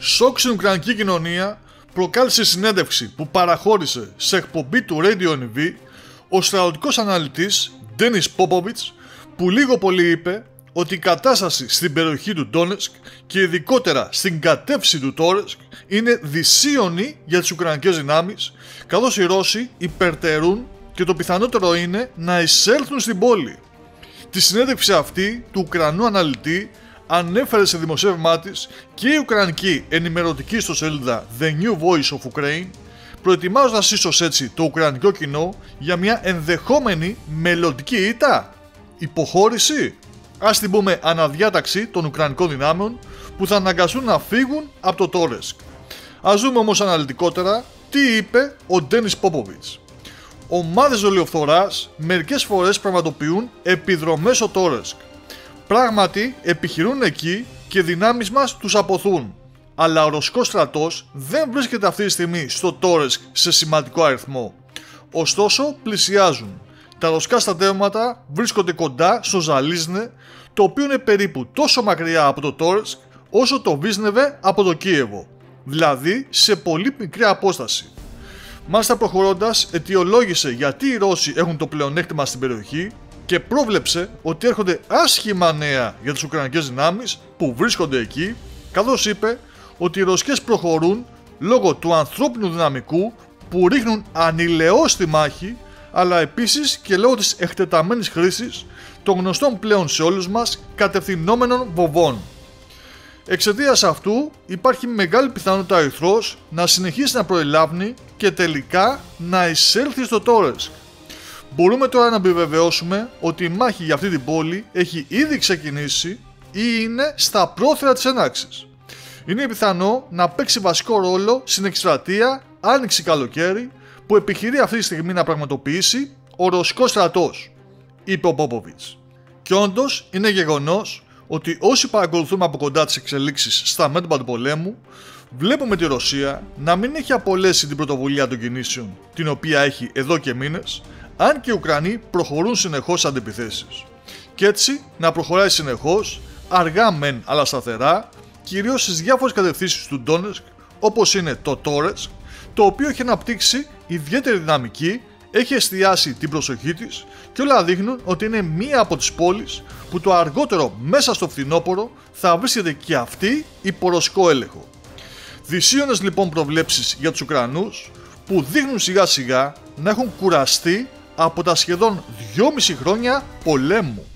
Σοκ στην Ουκρανική κοινωνία προκάλεσε συνέντευξη που παραχώρησε σε εκπομπή του Radio NV ο στρατιωτικός αναλυτής Ντένις Πόποβιτς, που λίγο πολύ είπε ότι η κατάσταση στην περιοχή του Ντόνετσκ και ειδικότερα στην κατεύθυνση του Τόρεσκ είναι δυσίωνη για τις Ουκρανικές δυνάμεις, καθώς οι Ρώσοι υπερτερούν και το πιθανότερο είναι να εισέλθουν στην πόλη. Τη συνέντευξη αυτή του Ουκρανού αναλυτή ανέφερε σε δημοσίευμά της και η Ουκρανική ενημερωτική ιστοσελίδα The New Voice of Ukraine, προετοιμάζοντας ίσως έτσι το ουκρανικό κοινό για μια ενδεχόμενη μελλοντική ήττα, υποχώρηση, ας την πούμε αναδιάταξη των Ουκρανικών δυνάμεων που θα αναγκαστούν να φύγουν από το Τόρεσκ. Ας δούμε όμως αναλυτικότερα τι είπε ο Ντένις Πόποβιτς. Ομάδες δολιοφθοράς μερικές φορές πραγματοποιούν επιδρομές στο Τόρεσκ. Πράγματι επιχειρούν εκεί και δυνάμεις μας τους αποθούν. Αλλά ο ρωσικός στρατός δεν βρίσκεται αυτή τη στιγμή στο Τόρεσκ σε σημαντικό αριθμό. Ωστόσο πλησιάζουν. Τα ρωσικά στρατεύματα βρίσκονται κοντά στο Ζαλίζνε, το οποίο είναι περίπου τόσο μακριά από το Τόρεσκ όσο το Βίσνεβε από το Κίεβο, δηλαδή σε πολύ μικρή απόσταση. Μάλιστα προχωρώντας, αιτιολόγησε γιατί οι Ρώσοι έχουν το πλεονέκτημα στην περιοχή και πρόβλεψε ότι έρχονται άσχημα νέα για τις Ουκρανικές δυνάμεις που βρίσκονται εκεί, καθώς είπε ότι οι ρωσικές προχωρούν λόγω του ανθρώπινου δυναμικού που ρίχνουν ανηλαιώς στη μάχη, αλλά επίσης και λόγω της εκτεταμένης χρήσης των γνωστών πλέον σε όλους μας κατευθυνόμενων βομβών. Εξαιτίας αυτού υπάρχει μεγάλη πιθανότητα ο εχθρός να συνεχίσει να προελάβνει και τελικά να εισέλθει στο Τόρεσκ. Μπορούμε τώρα να επιβεβαιώσουμε ότι η μάχη για αυτή την πόλη έχει ήδη ξεκινήσει ή είναι στα πρόθυρα της έναρξης. Είναι πιθανό να παίξει βασικό ρόλο στην εκστρατεία άνοιξη-καλοκαίρι που επιχειρεί αυτή τη στιγμή να πραγματοποιήσει ο ρωσικός στρατός, είπε ο Πόποβιτς. Και όντως είναι γεγονός ότι όσοι παρακολουθούμε από κοντά τις εξελίξεις στα μέτωπα του πολέμου, βλέπουμε τη Ρωσία να μην έχει απολέσει την πρωτοβουλία των κινήσεων, την οποία έχει εδώ και μήνες, αν και οι Ουκρανοί προχωρούν συνεχώς σε αντιπιθέσεις. Και έτσι να προχωράει συνεχώς, αργά μεν αλλά σταθερά, κυρίως στις διάφορες κατευθύνσεις του Ντόνετσκ, όπως είναι το Τόρεσκ, το οποίο έχει αναπτύξει ιδιαίτερη δυναμική, έχει εστιάσει την προσοχή της και όλα δείχνουν ότι είναι μία από τις πόλεις που το αργότερο μέσα στο φθινόπωρο θα βρίσκεται και αυτή υπό ρωσικό έλεγχο. Δυσίωνες λοιπόν προβλέψεις για τους Ουκρανούς που δείχνουν σιγά σιγά να έχουν κουραστεί από τα σχεδόν 2,5 χρόνια πολέμου.